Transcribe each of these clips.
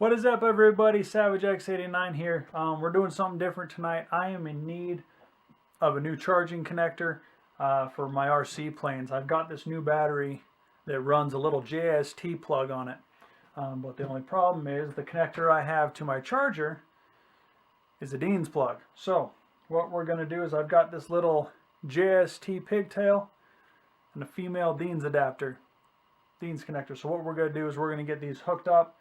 What is up, everybody? Savage X89 here. We're doing something different tonight. I am in need of a new charging connector for my RC planes. I've got this new battery that runs a little JST plug on it. But the only problem is the connector I have to my charger is a Dean's plug. So what we're going to do is I've got this little JST pigtail and a female Dean's adapter, Dean's connector. So what we're going to do is we're going to get these hooked up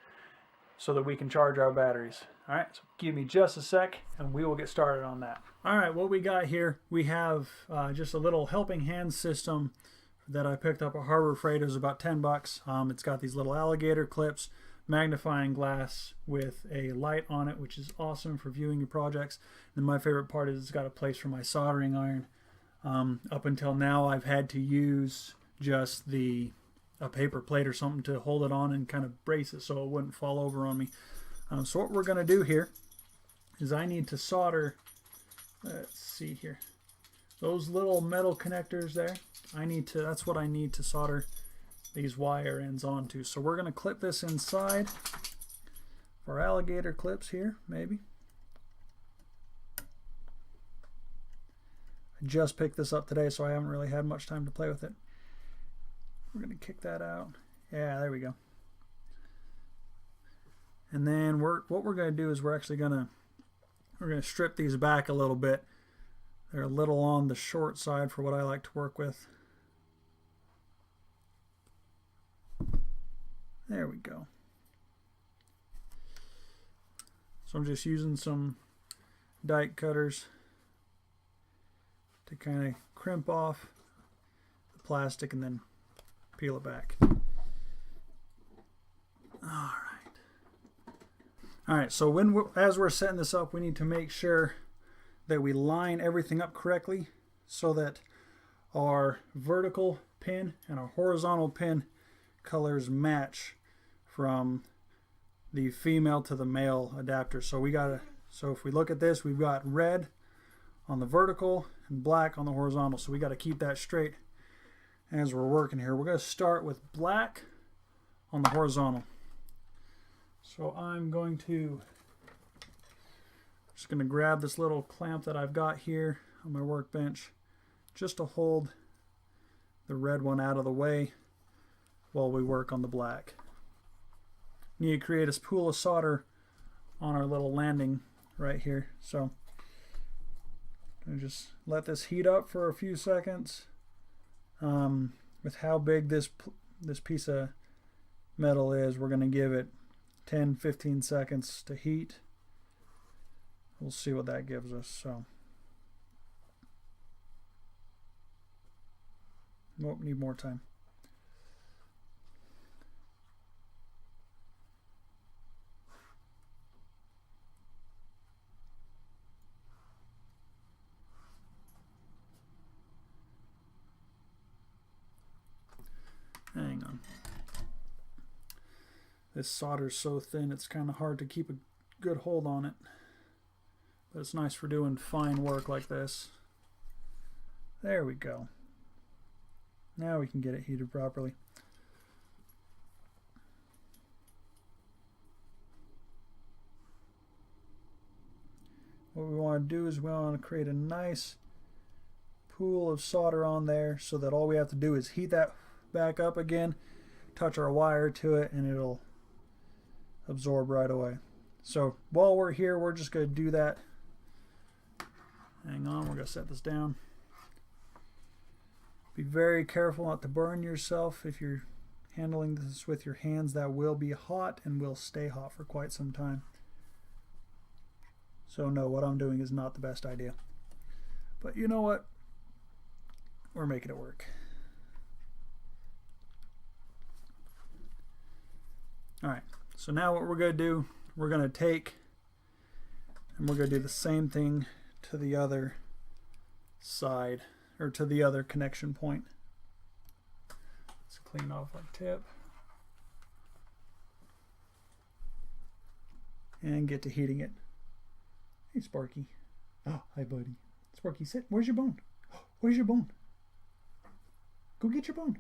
so that we can charge our batteries. All right, so give me just a sec and we will get started on that. All right, what we got here, we have just a little helping hand system that I picked up at Harbor Freight. It was about 10 bucks. It's got these little alligator clips, magnifying glass with a light on it, which is awesome for viewing your projects. And my favorite part is it's got a place for my soldering iron. Up until now, I've had to use just a paper plate or something to hold it on and kind of brace it so it wouldn't fall over on me. So what we're going to do here is I need to solder, let's see here, those little metal connectors there. That's what I need to solder these wire ends onto. So we're going to clip this inside our alligator clips here, maybe. I just picked this up today, so I haven't really had much time to play with it. We're going to kick that out. Yeah, there we go. And then what we're going to do is we're going to strip these back a little bit. They're a little on the short side for what I like to work with. There we go. So I'm just using some dike cutters to kind of crimp off the plastic and then peel it back. All right, so as we're setting this up, we need to make sure that we line everything up correctly so that our vertical pin and our horizontal pin colors match from the female to the male adapter. So if we look at this, we've got red on the vertical and black on the horizontal. So we got to keep that straight as we're working here. We're going to start with black on the horizontal. So I'm just going to grab this little clamp that I've got here on my workbench just to hold the red one out of the way while we work on the black. Need to create a pool of solder on our little landing right here. So I'm going to just let this heat up for a few seconds. With how big this piece of metal is, we're going to give it 10-15 seconds to heat. We'll see what that gives us. So won't need more time. Hang on. This solder's so thin it's kind of hard to keep a good hold on it. But it's nice for doing fine work like this. There we go. Now we can get it heated properly. What we want to do is we want to create a nice pool of solder on there so that all we have to do is heat that back up again, touch our wire to it, and it'll absorb right away. So while we're here, we're just going to do that. Hang on, we're going to set this down. Be very careful not to burn yourself if you're handling this with your hands. That will be hot and will stay hot for quite some time. So no, what I'm doing is not the best idea. But you know what? We're making it work. Alright, so now what we're going to do, we're going to take and we're going to do the same thing to the other side, or to the other connection point. Let's clean off our tip and get to heating it. Hey Sparky. Oh, hi buddy. Sparky, sit. Where's your bone? Where's your bone? Go get your bone.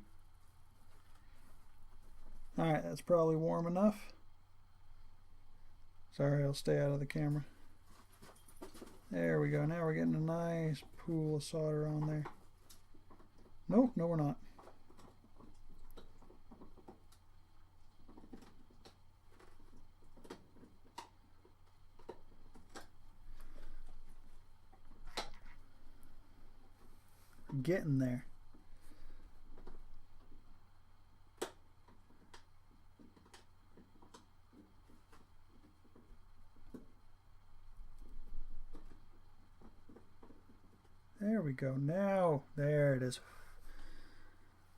Alright, that's probably warm enough. Sorry, I'll stay out of the camera. There we go. Now we're getting a nice pool of solder on there. Nope, no we're not. Getting there. There we go. Now, there it is.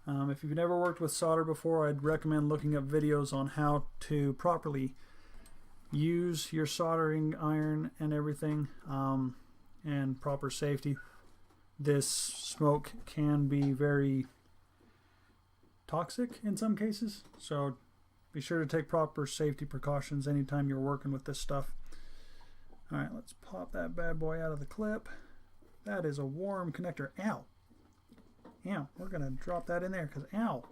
If you've never worked with solder before, I'd recommend looking up videos on how to properly use your soldering iron and everything, and proper safety. This smoke can be very toxic in some cases, so be sure to take proper safety precautions anytime you're working with this stuff. Alright, let's pop that bad boy out of the clip. That is a warm connector. Ow! Ow. We're going to drop that in there because ow!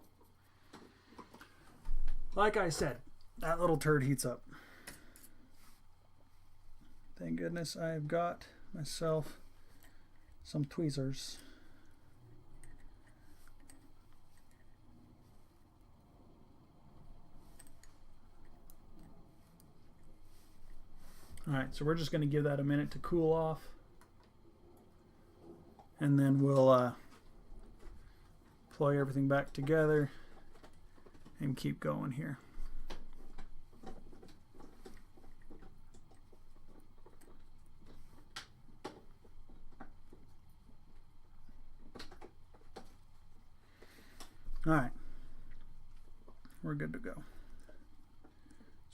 Like I said, that little turd heats up. Thank goodness I've got myself some tweezers. Alright, so we're just going to give that a minute to cool off. And then we'll plug everything back together and keep going here. Alright, we're good to go.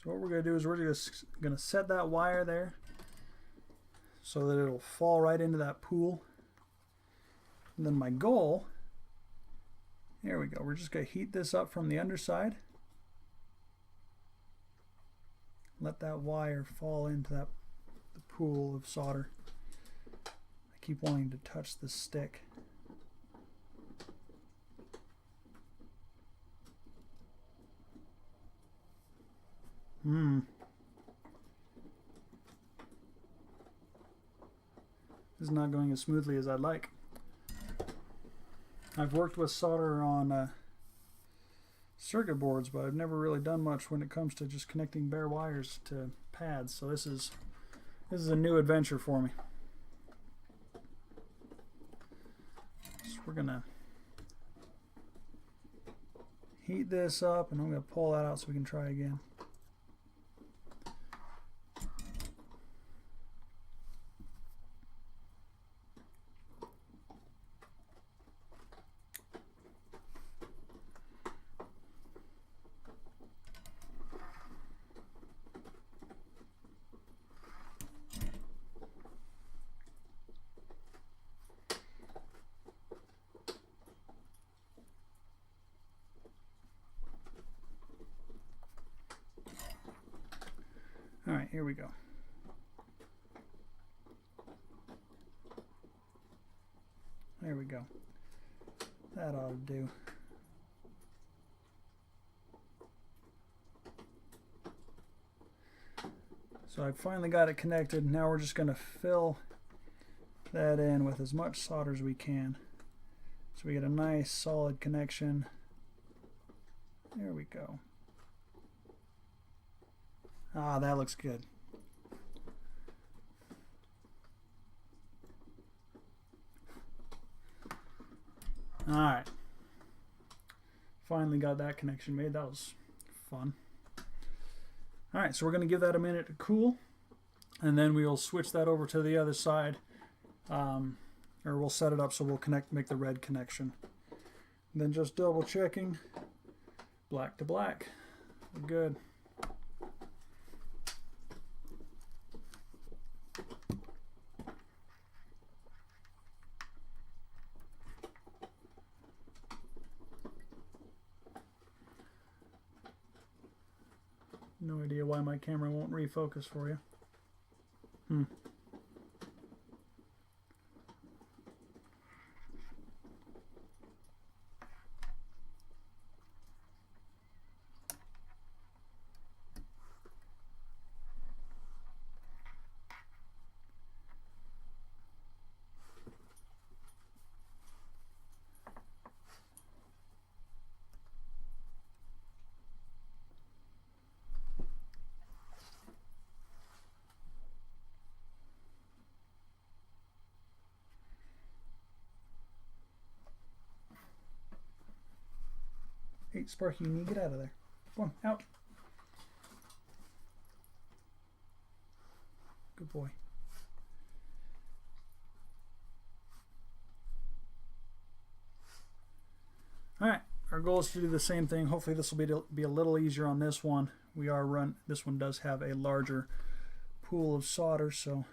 So what we're going to do is we're just going to set that wire there so that it'll fall right into that pool. And then my goal, here we go, we're just going to heat this up from the underside. Let that wire fall into the pool of solder. I keep wanting to touch the stick. This is not going as smoothly as I'd like. I've worked with solder on circuit boards, but I've never really done much when it comes to just connecting bare wires to pads. So this is a new adventure for me. So we're gonna heat this up, and I'm gonna pull that out so we can try again. All right, here we go. There we go. That ought to do. So I finally got it connected. Now we're just going to fill that in with as much solder as we can, so we get a nice solid connection. There we go. Ah, that looks good. Alright. Finally got that connection made. That was fun. Alright, so we're going to give that a minute to cool, and then we'll switch that over to the other side. Or we'll set it up so we'll make the red connection. And then just double checking. Black to black. We're good. No idea why my camera won't refocus for you. Wait, Sparky, you need to get out of there. Come on, out. Good boy. Alright, our goal is to do the same thing. Hopefully this will be a little easier on this one. This one does have a larger pool of solder, so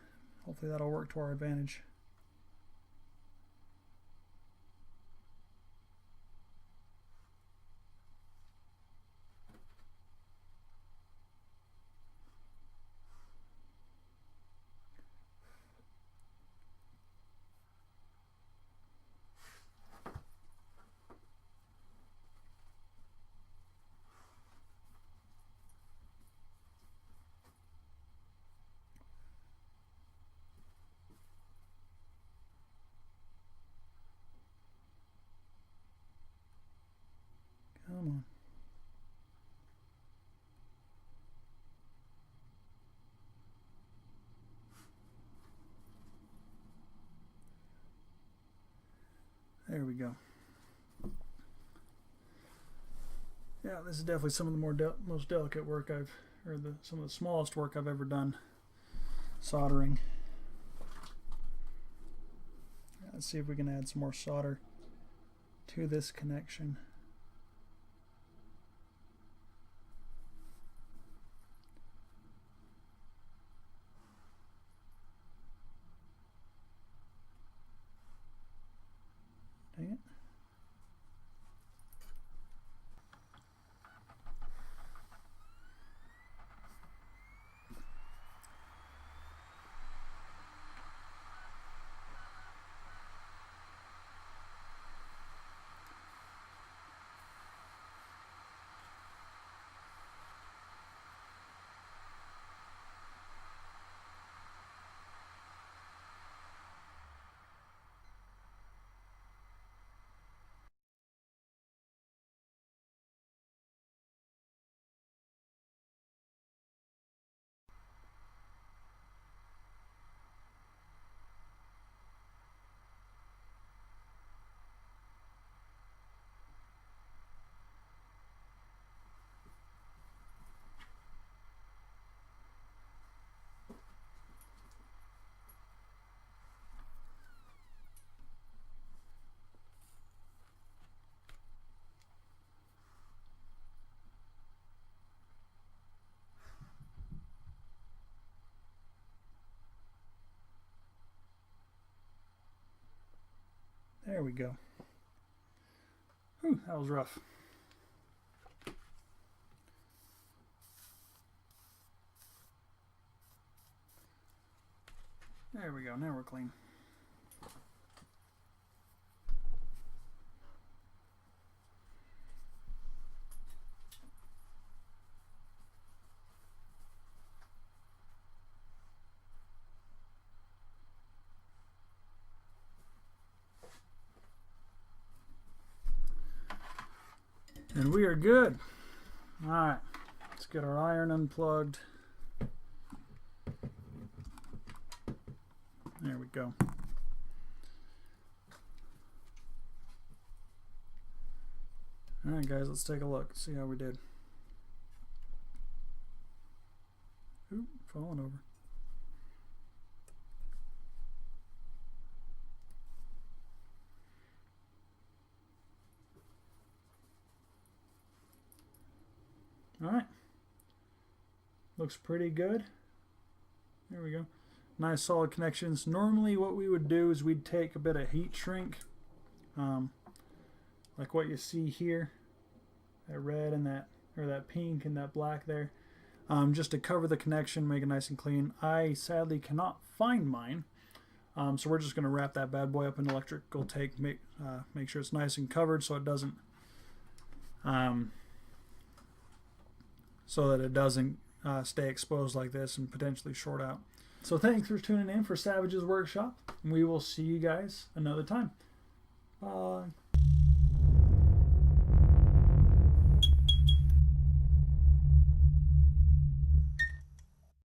hopefully that'll work to our advantage. Come on. There we go. Yeah, this is definitely some of the most delicate work some of the smallest work I've ever done soldering. Let's see if we can add some more solder to this connection. Dang it. There we go. Whew, that was rough. There we go. Now we're clean. And we are good. All right, let's get our iron unplugged. There we go. All right, guys, let's take a look. See how we did. Ooh, falling over. All right, looks pretty good. There we go. Nice solid connections. Normally what we would do is we'd take a bit of heat shrink, like what you see here, that red and that pink and that black there, just to cover the connection, make it nice and clean. I sadly cannot find mine, so we're just going to wrap that bad boy up in electrical tape, make sure it's nice and covered so it doesn't stay exposed like this and potentially short out. So thanks for tuning in for Savage's Workshop. We will see you guys another time. Bye.